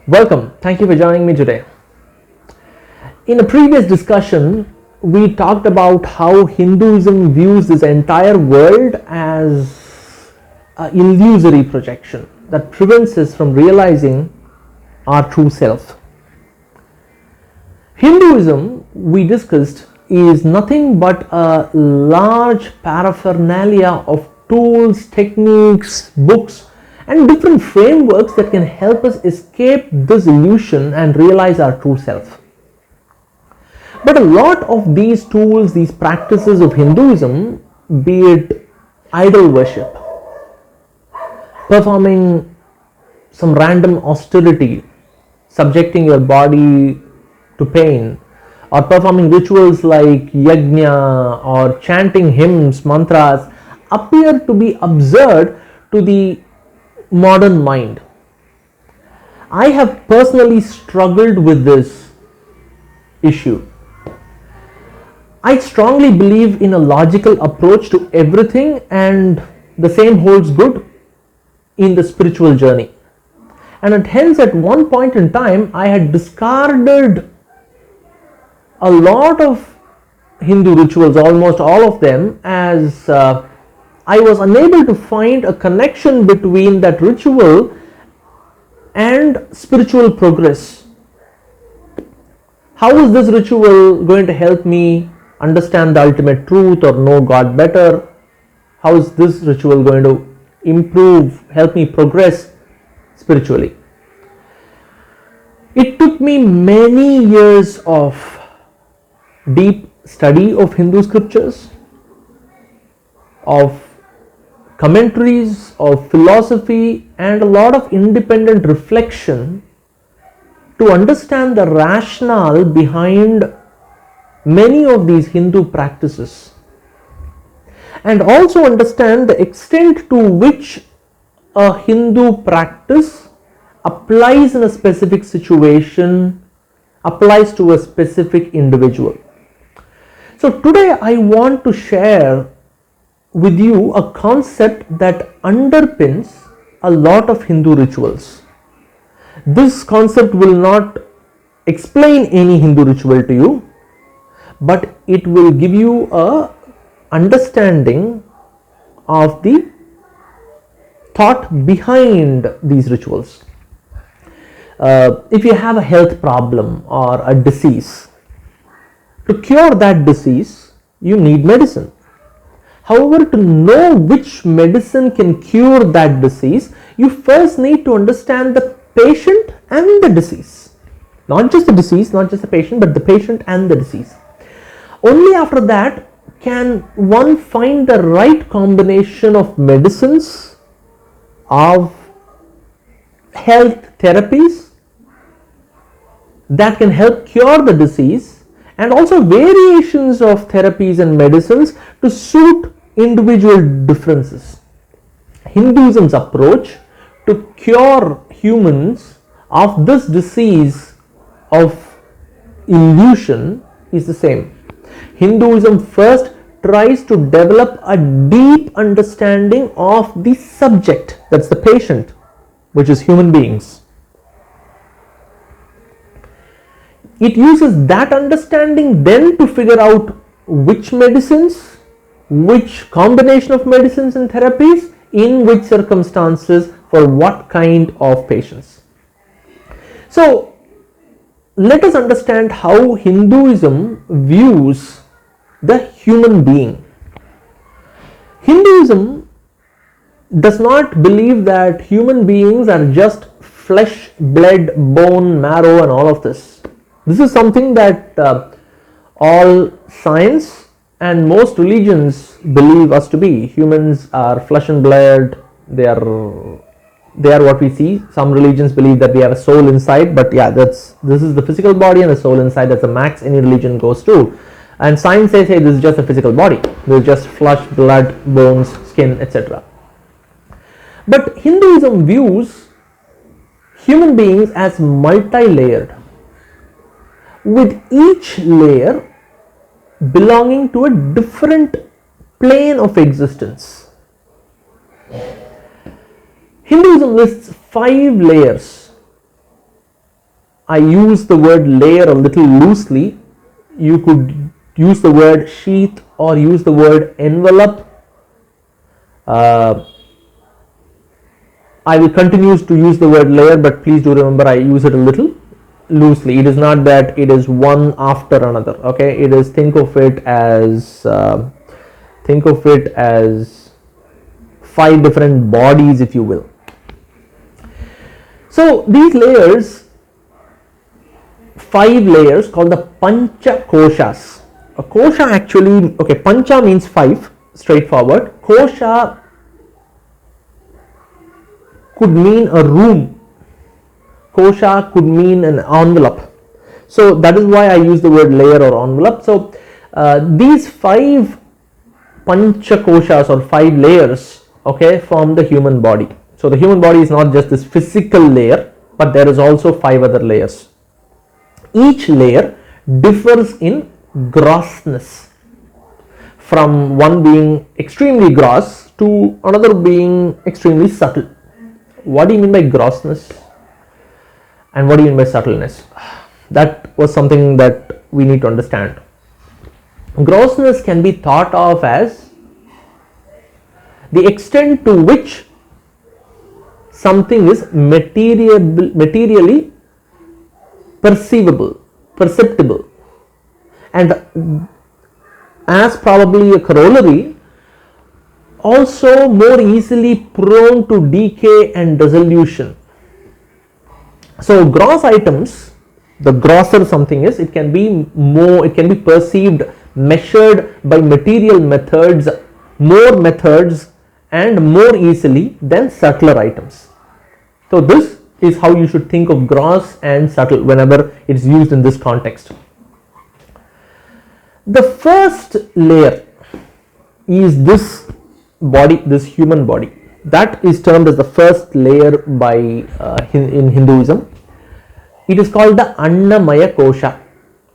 Welcome. Thank you for joining me today. In a previous discussion, we talked about how Hinduism views this entire world as an illusory projection that prevents us from realizing our true self. Hinduism, we discussed, is nothing but a large paraphernalia of tools, techniques, books, and different frameworks that can help us escape this illusion and realize our true self. But a lot of these tools, these practices of Hinduism, be it idol worship, performing some random austerity, subjecting your body to pain, or performing rituals like yajna or chanting hymns, mantras, appear to be absurd to the modern mind. I have personally struggled with this issue. I strongly believe in a logical approach to everything, and the same holds good in the spiritual journey. And hence, at one point in time, I had discarded a lot of Hindu rituals, almost all of them, as I was unable to find a connection between that ritual and spiritual progress. How is this ritual going to help me understand the ultimate truth or know God better? How is this ritual going to help me progress spiritually? It took me many years of deep study of Hindu scriptures, of commentaries, of philosophy, and a lot of independent reflection to understand the rationale behind many of these Hindu practices, and also understand the extent to which a Hindu practice applies in a specific situation, applies to a specific individual. So today I want to share with you a concept that underpins a lot of Hindu rituals. This concept will not explain any Hindu ritual to you, but it will give you a understanding of the thought behind these rituals. If you have a health problem or a disease, to cure that disease, you need medicine. However, to know which medicine can cure that disease, you first need to understand the patient and the disease. Not just the disease, not just the patient, but the patient and the disease. Only after that can one find the right combination of medicines, of health therapies that can help cure the disease, and also variations of therapies and medicines to suit individual differences. Hinduism's approach to cure humans of this disease of illusion is the same. Hinduism first tries to develop a deep understanding of the subject, that's the patient, which is human beings. It uses that understanding then to figure out which medicines, which combination of medicines and therapies, in which circumstances, for what kind of patients. So let us understand how Hinduism views the human being. Hinduism does not believe that human beings are just flesh, blood, bone, marrow, and all of this. This is something that all science and most religions believe us to be. Humans are flesh and blood. They are what we see. Some religions believe that we have a soul inside, but yeah, this is the physical body and the soul inside. That's the max any religion goes to. And science says, hey, this is just a physical body. This is just flesh, blood, bones, skin, etc. But Hinduism views human beings as multi-layered, with each layer belonging to a different plane of existence. Hinduism lists 5 layers I use the word layer a little loosely. You could use the word sheath or use the word envelope. I will continue to use the word layer, but please do remember I use it a little loosely. It is not that it is one after another. Okay, it is, think of it as 5 different bodies, if you will. So these layers, 5 layers called the pancha koshas. A kosha actually, okay, pancha means 5, straightforward. Kosha could mean a room. Kosha could mean an envelope. So that is why I use the word layer or envelope. So these 5 pancha koshas or 5 layers, okay, form the human body. So the human body is not just this physical layer, but there is also 5 other layers. Each layer differs in grossness, from one being extremely gross to another being extremely subtle. What do you mean by grossness? And what do you mean by subtleness? That was something that we need to understand. Grossness can be thought of as the extent to which something is materially perceptible, and as probably a corollary, also more easily prone to decay and dissolution. So gross items, the grosser something is, it can be perceived, measured by material methods, more methods, and more easily than subtler items. So this is how you should think of gross and subtle whenever it's used in this context. The first layer is this body, this human body. That is termed as the first layer by in Hinduism. It is called the Annamaya Kosha.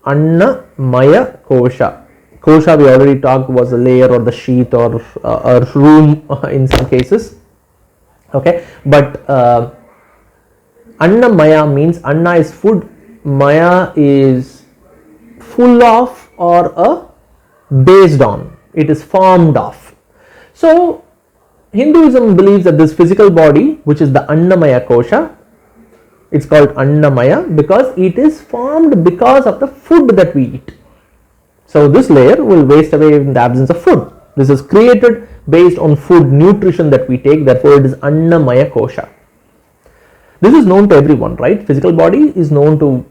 Annamaya Kosha. Kosha, we already talked, was a layer or the sheath or a room in some cases. Okay, but Annamaya means, Anna is food, Maya is full of or based on, it is formed of. So Hinduism believes that this physical body, which is the Annamaya Kosha, it's called Annamaya because it is formed because of the food that we eat. So this layer will waste away in the absence of food. This is created based on food, nutrition that we take, therefore it is Annamaya Kosha. This is known to everyone, right? Physical body is known to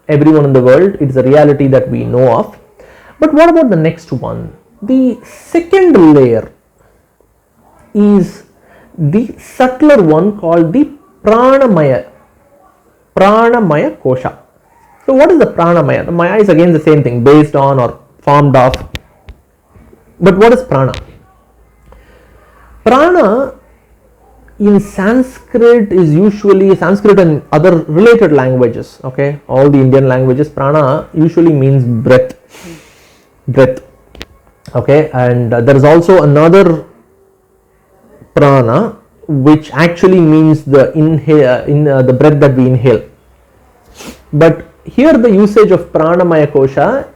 everyone in the world. It is a reality that we know of. But what about the next one? The second layer is the subtler one called the Pranamaya Kosha. So what is the Pranamaya? The Maya is again the same thing, based on or formed of. But what is Prana? Prana in Sanskrit is usually, Sanskrit and other related languages, okay, all the Indian languages, prana usually means breath, okay, and there is also another prana which actually means the the breath that we inhale. But here the usage of Pranamaya Kosha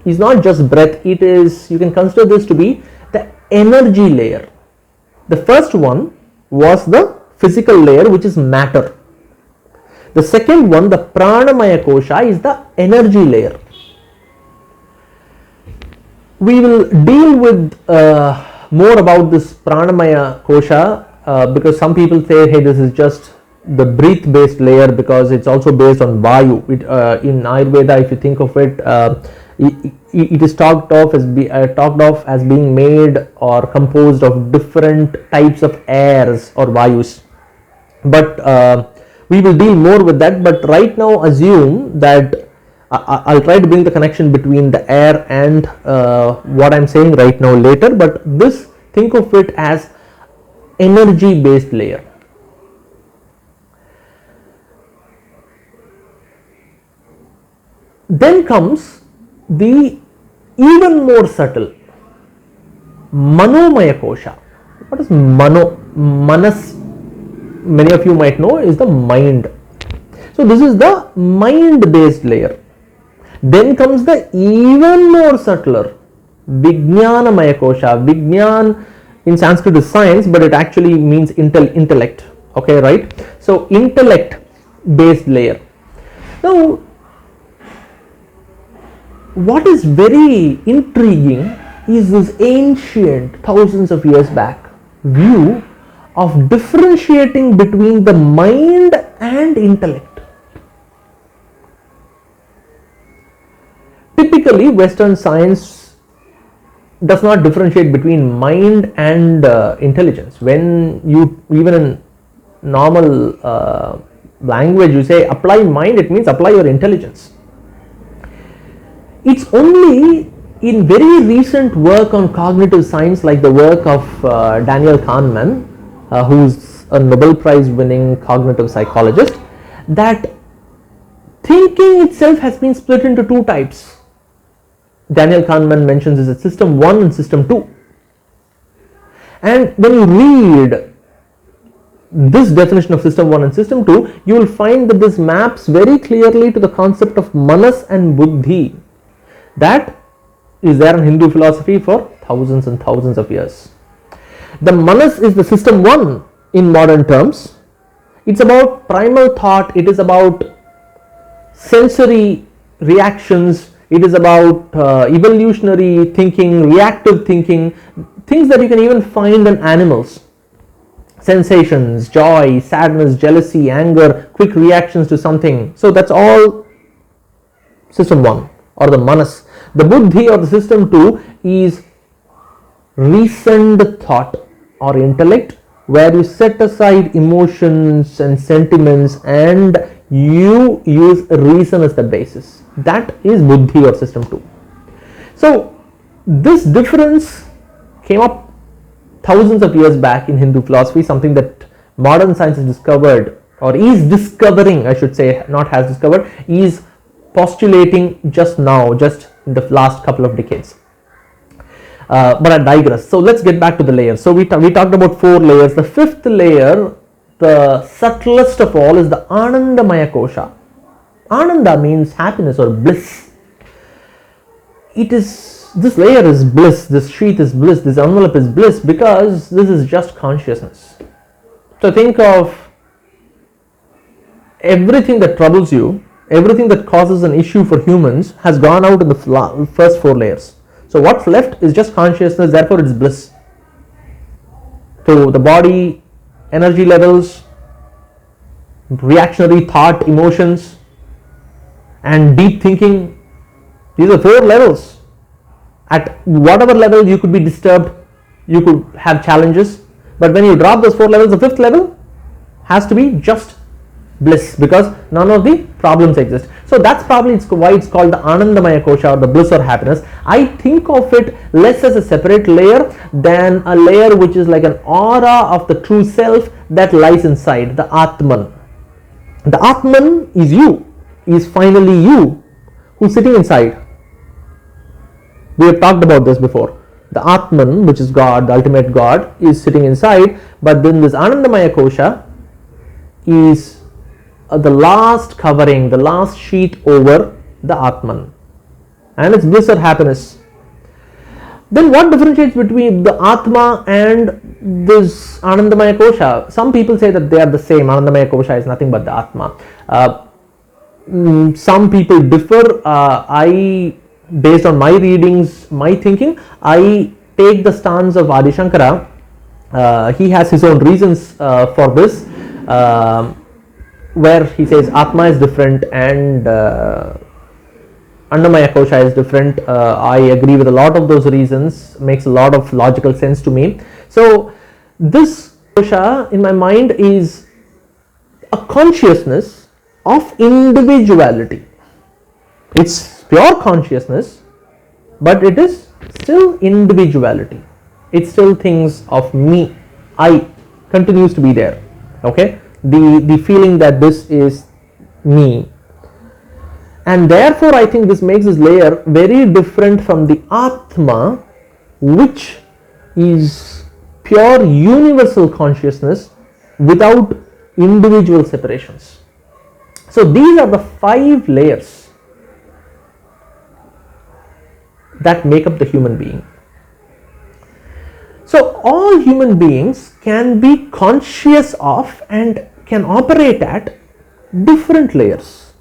is not just breath, it is, you can consider this to be the energy layer. The first one was the physical layer, which is matter. The second one, the Pranamaya Kosha, is the energy layer. We will deal with more about this Pranamaya Kosha because some people say, hey, this is just the breath based layer because it's also based on Vayu. In Ayurveda, if you think of it, it is talked of as being made or composed of different types of airs or Vayus. But we will deal more with that. But right now, assume that I'll try to bring the connection between the air and what I'm saying right now later. But this, think of it as energy based layer. Then comes the even more subtle Manomaya Kosha. What is Manas? Many of you might know is the mind. So this is the mind based layer. Then comes the even more subtler Vijnanamaya Kosha. Vijnan in Sanskrit is science, but it actually means intellect. Okay, right? So intellect based layer. Now, what is very intriguing is this ancient, thousands of years back, view of differentiating between the mind and intellect. Typically, Western science does not differentiate between mind and intelligence. When you, even in normal language, you say apply mind, it means apply your intelligence. It's only in very recent work on cognitive science, like the work of Daniel Kahneman, who's a Nobel Prize winning cognitive psychologist, that thinking itself has been split into two types. Daniel Kahneman mentions is system 1 and system 2. And when you read this definition of system 1 and system 2, you will find that this maps very clearly to the concept of manas and buddhi that is there in Hindu philosophy for thousands and thousands of years. The manas is the system 1 in modern terms. It's about primal thought, it is about sensory reactions, it is about evolutionary thinking, reactive thinking, things that you can even find in animals. Sensations, joy, sadness, jealousy, anger, quick reactions to something. So that's all system 1 or the manas. The buddhi or the system 2 is reasoned thought or intellect, where you set aside emotions and sentiments and you use reason as the basis. That is buddhi or system 2. So this difference came up thousands of years back in Hindu philosophy, something that modern science has discovered, or is discovering, I should say, not has discovered, is postulating just now, just in the last couple of decades. But I digress. So let's get back to the layers. So we talked about 4 layers. The 5th layer, the subtlest of all, is the Anandamaya Kosha. Ananda means happiness or bliss. It is, this layer is bliss, this sheath is bliss, this envelope is bliss, because this is just consciousness. So think of everything that troubles you, everything that causes an issue for humans has gone out in the first 4 layers. So what's left is just consciousness, therefore it's bliss. So the body, energy levels, reactionary thought, emotions, and deep thinking, these are 4 levels. At whatever level you could be disturbed, you could have challenges, but when you drop those 4 levels, the 5th level has to be just bliss, because none of the problems exist. So that's probably why it's called the Anandamaya Kosha, or the bliss or happiness. I think of it less as a separate layer than a layer which is like an aura of the true self that lies inside, the Atman. The Atman is you, is finally you, who's sitting inside. We have talked about this before. The Atman, which is God, the ultimate God, is sitting inside, but then this Anandamaya Kosha is the last covering, the last sheet over the Atman, and it's bliss or happiness. Then what differentiates between the Atma and this Anandamaya Kosha? Some people say that they are the same. Anandamaya Kosha is nothing but the Atma. Some people differ. Based on my readings, my thinking, I take the stance of Adi Shankara. He has his own reasons for this, where he says Atma is different and Annamaya Kosha is different. I agree with a lot of those reasons, makes a lot of logical sense to me. So this Kosha in my mind is a consciousness of individuality. It's pure consciousness, but it is still individuality. It still thinks of me. I continues to be there. Okay, the feeling that this is me, and therefore I think this makes this layer very different from the Atma, which is pure universal consciousness without individual separations. So these are the 5 layers that make up the human being. So all human beings can be conscious of and can operate at different layers,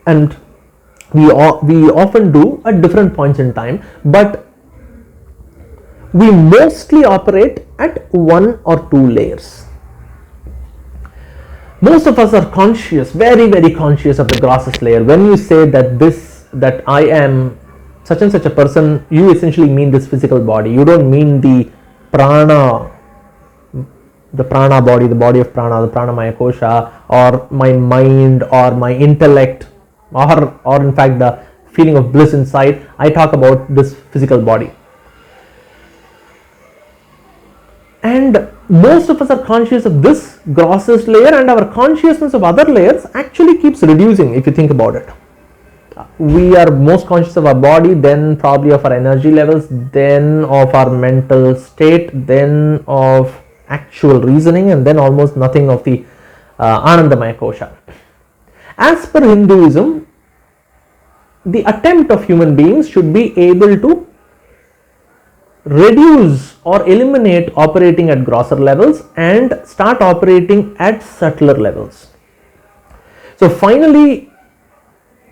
and we often do at different points in time, but we mostly operate at 1 or 2 layers. Most of us are conscious, very conscious of the grossest layer. When you say that I am such and such a person, you essentially mean this physical body. You don't mean the prana body, the body of prana, the pranamaya kosha, or my mind, or my intellect, or in fact the feeling of bliss inside. I talk about this physical body. And most of us are conscious of this grossest layer, and our consciousness of other layers actually keeps reducing if you think about it. We are most conscious of our body, then probably of our energy levels, then of our mental state, then of actual reasoning, and then almost nothing of the Anandamaya kosha. As per Hinduism, the attempt of human beings should be able to reduce or eliminate operating at grosser levels and start operating at subtler levels. So finally,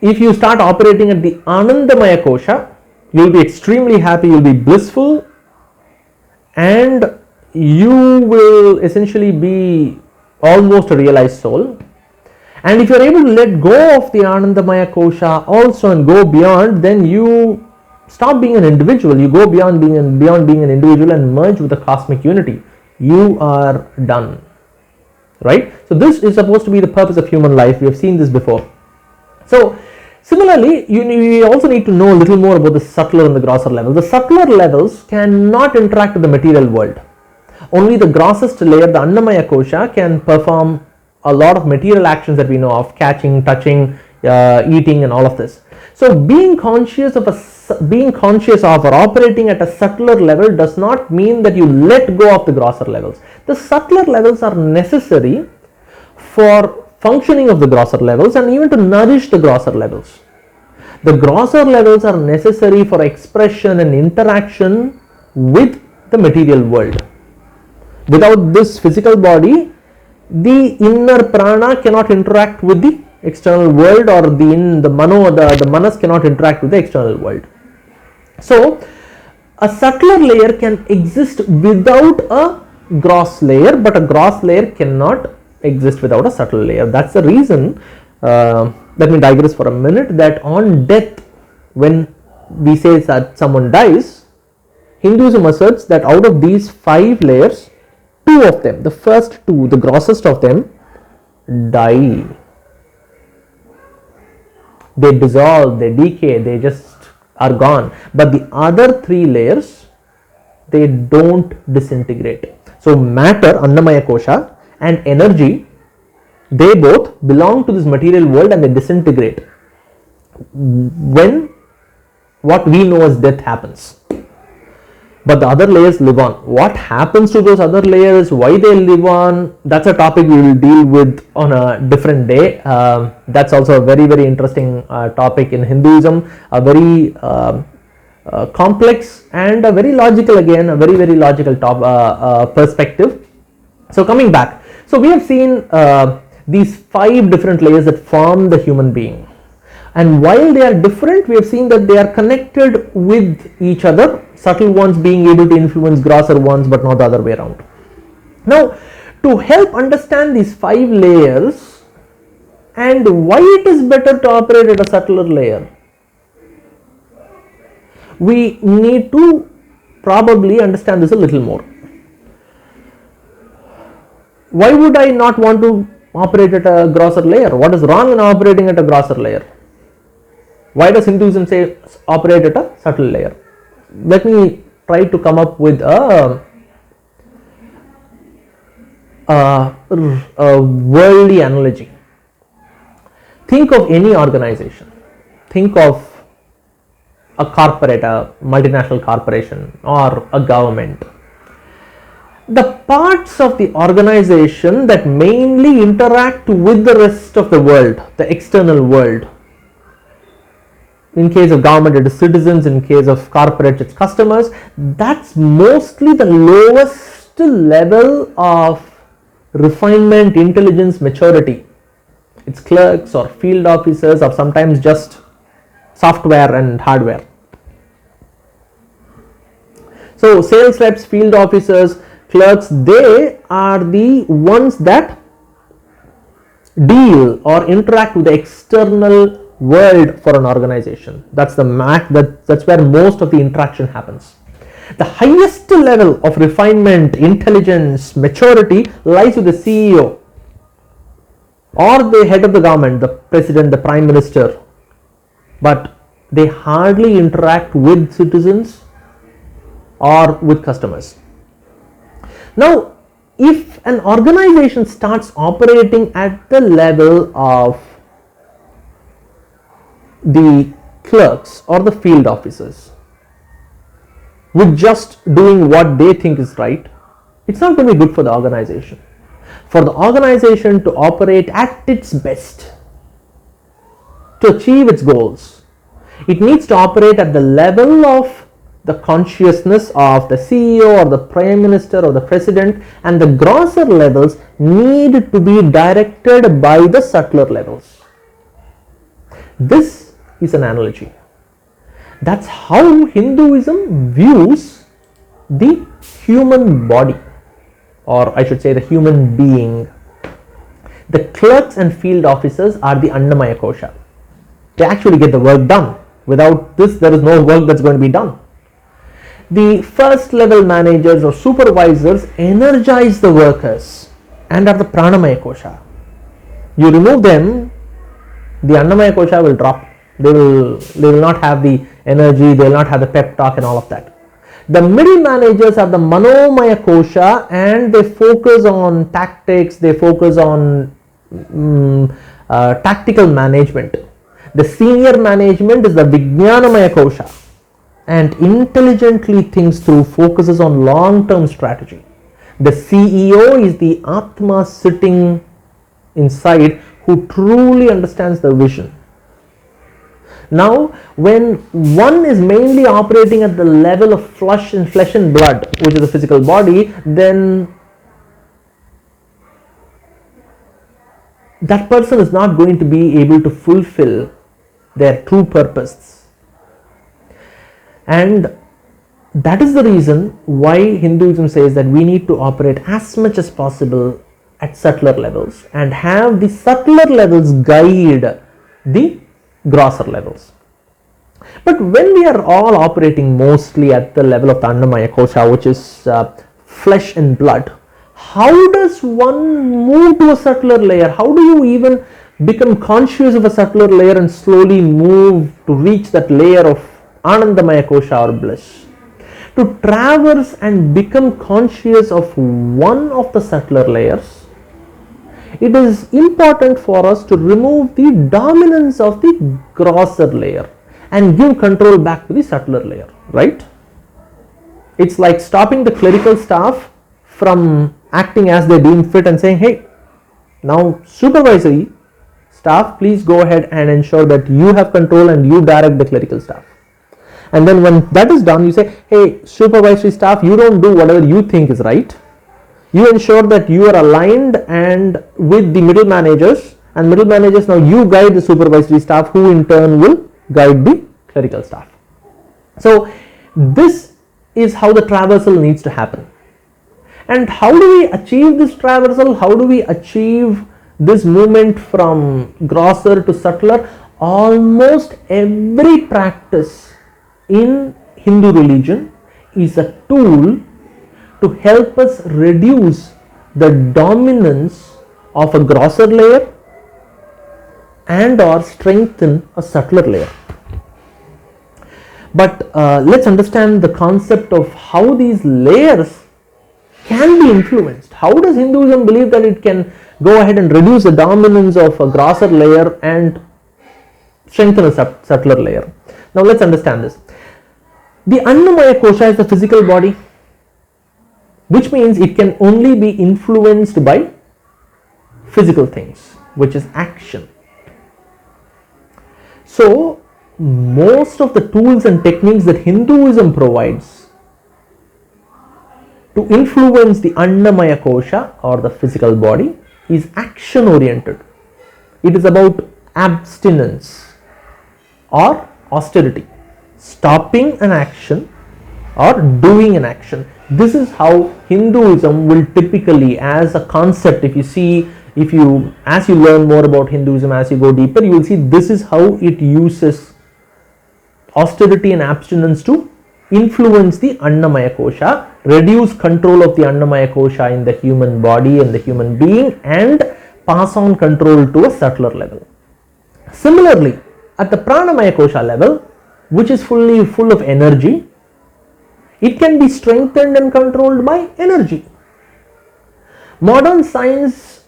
if you start operating at the Anandamaya kosha, you will be extremely happy, you will be blissful, and you will essentially be almost a realized soul. And if you are able to let go of the Anandamaya kosha also and go beyond, then you stop being an individual. You go beyond being an individual and merge with the cosmic unity. You are done, right? So this is supposed to be the purpose of human life. We have seen this before. So similarly, you also need to know a little more about the subtler and the grosser levels. The subtler levels cannot interact with the material world. Only the grossest layer, the Annamaya kosha, can perform a lot of material actions that we know of: catching, touching, eating, and all of this. So being conscious of or operating at a subtler level does not mean that you let go of the grosser levels. The subtler levels are necessary for functioning of the grosser levels and even to nourish the grosser levels. The grosser levels are necessary for expression and interaction with the material world. Without this physical body, the inner prana cannot interact with the external world, or the manas cannot interact with the external world. So a subtler layer can exist without a gross layer, but a gross layer cannot exist without a subtle layer. That's the reason, let me digress for a minute, that on death, when we say that someone dies, Hinduism asserts that out of these 5 layers, 2 of them, the first 2, the grossest of them, die. They dissolve, they decay, they just are gone. But the other 3 layers, they don't disintegrate. So matter, Annamaya kosha, and energy, they both belong to this material world and they disintegrate when what we know as death happens. But the other layers live on. What happens to those other layers, why they live on, that's a topic we will deal with on a different day. That's also a very interesting topic in Hinduism, a very complex and a very logical, again, a very logical perspective. So coming back, so we have seen these 5 different layers that form the human being. And while they are different, we have seen that they are connected with each other, subtle ones being able to influence grosser ones, but not the other way around. Now, to help understand these 5 layers and why it is better to operate at a subtler layer, we need to probably understand this a little more. Why would I not want to operate at a grosser layer? What is wrong in operating at a grosser layer? Why does Hinduism say operate at a subtle layer? Let me try to come up with a worldly analogy. Think of any organization. Think of a corporate, a multinational corporation, or a government. the parts of the organization that mainly interact with the rest of the world, the external world. In case of government, it is citizens. In case of corporate, it's customers. That's mostly the lowest level of refinement, intelligence, maturity. It's clerks or field officers or sometimes just software and hardware. So sales reps, field officers, clerks, they are the ones that deal or interact with the external world for an organization. That's where most of the interaction happens. The highest level of refinement, intelligence, maturity lies with the CEO or the head of the government, the president, the prime minister, but they hardly interact with citizens or with customers. Now, if an organization starts operating at the level of the clerks or the field officers, with just doing what they think is right, it's not going to be good for the organization. For the organization to operate at its best, to achieve its goals, it needs to operate at the level of the consciousness of the CEO or the prime minister or the president, and the grosser levels need to be directed by the subtler levels. This is an analogy. That's how Hinduism views the human body, or I should say the human being. The clerks and field officers are the Annamaya Kosha. They actually get the work done. Without this, there is no work that's going to be done. The first level managers or supervisors energize the workers and are the Pranamaya Kosha. You remove them, the Annamaya Kosha will drop. They will not have the energy, they will not have the pep talk and all of that. The middle managers are the Manomaya Kosha, and they focus on tactics, they focus on tactical management. The senior management is the Vijnanamaya Kosha, and intelligently thinks through, focuses on long-term strategy. The CEO is the Atma sitting inside, who truly understands the vision. Now, when one is mainly operating at the level of flesh and blood, which is the physical body, then that person is not going to be able to fulfill their true purpose. And that is the reason why Hinduism says that we need to operate as much as possible at subtler levels and have the subtler levels guide the grosser levels. But when we are all operating mostly at the level of the Annamaya Kosha, which is flesh and blood, how does one move to a subtler layer? How do you even become conscious of a subtler layer and slowly move to reach that layer of Anandamaya Kosha or bliss? To traverse and become conscious of one of the subtler layers, it is important for us to remove the dominance of the grosser layer and give control back to the subtler layer, right? It's like stopping the clerical staff from acting as they deem fit and saying, hey, now supervisory staff, please go ahead and ensure that you have control and you direct the clerical staff. And then when that is done, you say, hey, supervisory staff, you don't do whatever you think is right. You ensure that you are aligned and with the middle managers, and middle managers, now you guide the supervisory staff, who in turn will guide the clerical staff. So this is how the traversal needs to happen. And how do we achieve this traversal? How do we achieve this movement from grosser to subtler? Almost every practice in Hindu religion is a tool to help us reduce the dominance of a grosser layer and or strengthen a subtler layer. But let's understand the concept of how these layers can be influenced. How does Hinduism believe that it can go ahead and reduce the dominance of a grosser layer and strengthen a subtler layer? Now let's understand this. The Annamaya Kosha is the physical body. which means it can only be influenced by physical things, which is action. So most of the tools and techniques that Hinduism provides to influence the Annamaya Kosha or the physical body is action oriented. It is about abstinence or austerity, stopping an action or doing an action. This is how Hinduism will typically, as a concept, as you learn more about Hinduism, as you go deeper, you will see this is how it uses austerity and abstinence to influence the Annamaya Kosha, reduce control of the Annamaya Kosha in the human body and the human being, and pass on control to a subtler level. Similarly, at the Pranamaya Kosha level, which is fully full of energy, it can be strengthened and controlled by energy. Modern science,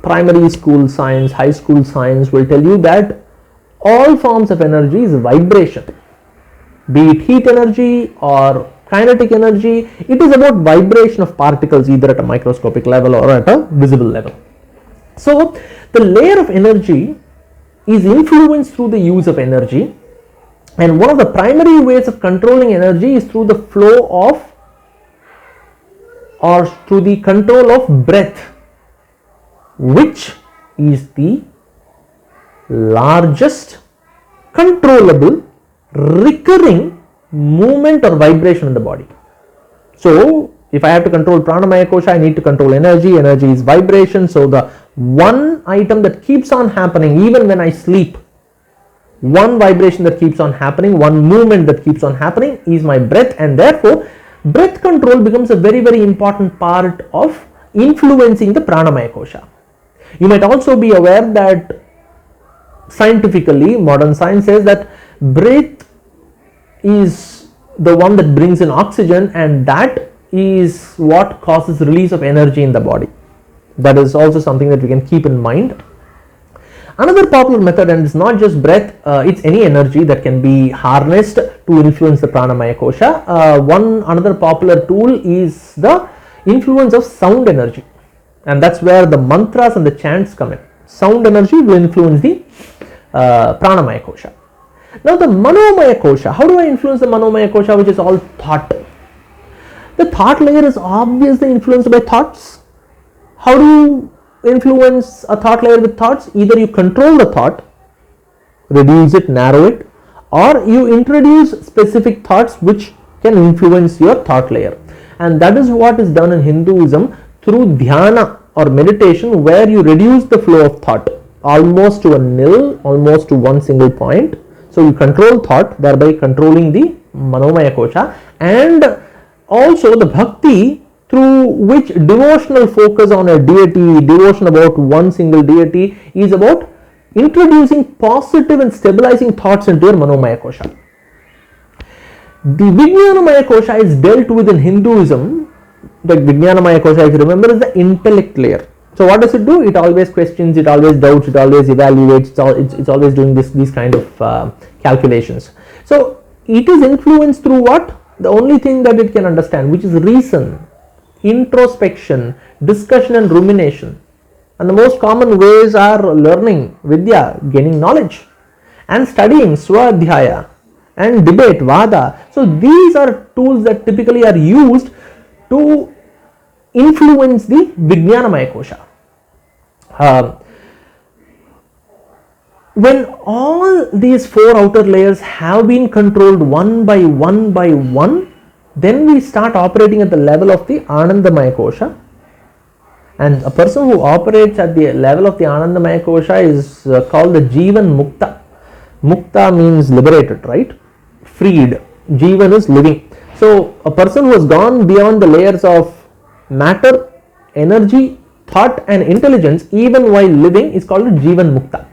primary school science, high school science will tell you that all forms of energy is vibration. Be it heat energy or kinetic energy, it is about vibration of particles either at a microscopic level or at a visible level. So the layer of energy is influenced through the use of energy, and one of the primary ways of controlling energy is through the flow of or through the control of breath, which is the largest controllable recurring movement or vibration in the body. So if I have to control Pranamaya Kosha, I need to control energy. Energy is vibration. So the one item that keeps on happening even when I sleep, one vibration that keeps on happening, one movement that keeps on happening is my breath, and therefore breath control becomes a very, very important part of influencing the Pranamaya Kosha. You might also be aware that scientifically, modern science says that breath is the one that brings in oxygen, and that is what causes release of energy in the body. That is also something that we can keep in mind. Another popular method, and it's not just breath, it's any energy that can be harnessed to influence the Pranamaya Kosha. Another popular tool is the influence of sound energy, and that's where the mantras and the chants come in. Sound energy will influence the Pranamaya Kosha. Now the Manomaya Kosha, how do I influence the Manomaya Kosha, which is all thought? The thought layer is obviously influenced by thoughts. How do you influence a thought layer with thoughts? Either you control the thought, reduce it, narrow it, or you introduce specific thoughts which can influence your thought layer. And that is what is done in Hinduism through dhyana or meditation, where you reduce the flow of thought almost to a nil, almost to one single point. So you control thought, thereby controlling the Manomaya Kosha, and also the bhakti, through which devotional focus on a deity, devotion about one single deity, is about introducing positive and stabilizing thoughts into your Manomaya Kosha. The Vijnanamaya Kosha is dealt with in Hinduism. The Vijnanamaya Kosha, if you remember, is the intellect layer. So what does it do? It always questions, it always doubts, it always evaluates, it's always doing these kind of calculations. So it is influenced through what? The only thing that it can understand, which is reason, introspection, discussion and rumination. And the most common ways are learning, vidya, gaining knowledge, and studying, swadhyaya, and debate, vada. So these are tools that typically are used to influence the Vijnanamaya Kosha. When all these four outer layers have been controlled one by one, then we start operating at the level of the Anandamaya Kosha. And a person who operates at the level of the Anandamaya Kosha is called the Jivan Mukta. Mukta means liberated, right? Freed. Jivan is living. So a person who has gone beyond the layers of matter, energy, thought and intelligence, even while living, is called a Jivan Mukta.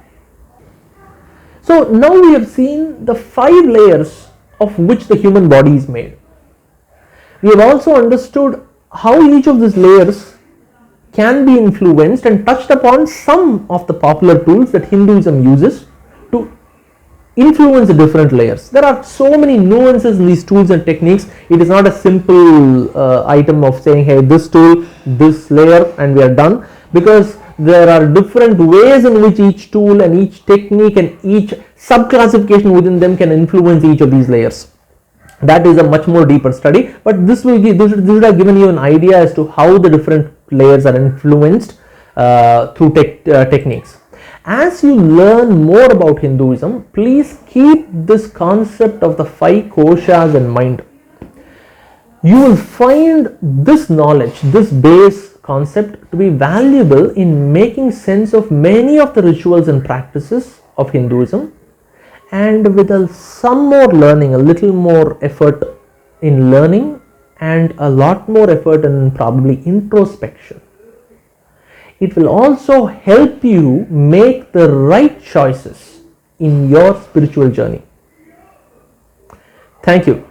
So now we have seen the 5 layers of which the human body is made. We have also understood how each of these layers can be influenced and touched upon some of the popular tools that Hinduism uses to influence different layers. There are so many nuances in these tools and techniques. It is not a simple item of saying, hey, this tool, this layer, and we are done, because there are different ways in which each tool and each technique and each sub-classification within them can influence each of these layers. That is a much more deeper study, but this should have given you an idea as to how the different layers are influenced through techniques. As you learn more about Hinduism, please keep this concept of the 5 koshas in mind. You will find this knowledge, this base concept, to be valuable in making sense of many of the rituals and practices of Hinduism, and with some more learning, a little more effort in learning, and a lot more effort in probably introspection, it will also help you make the right choices in your spiritual journey. Thank you.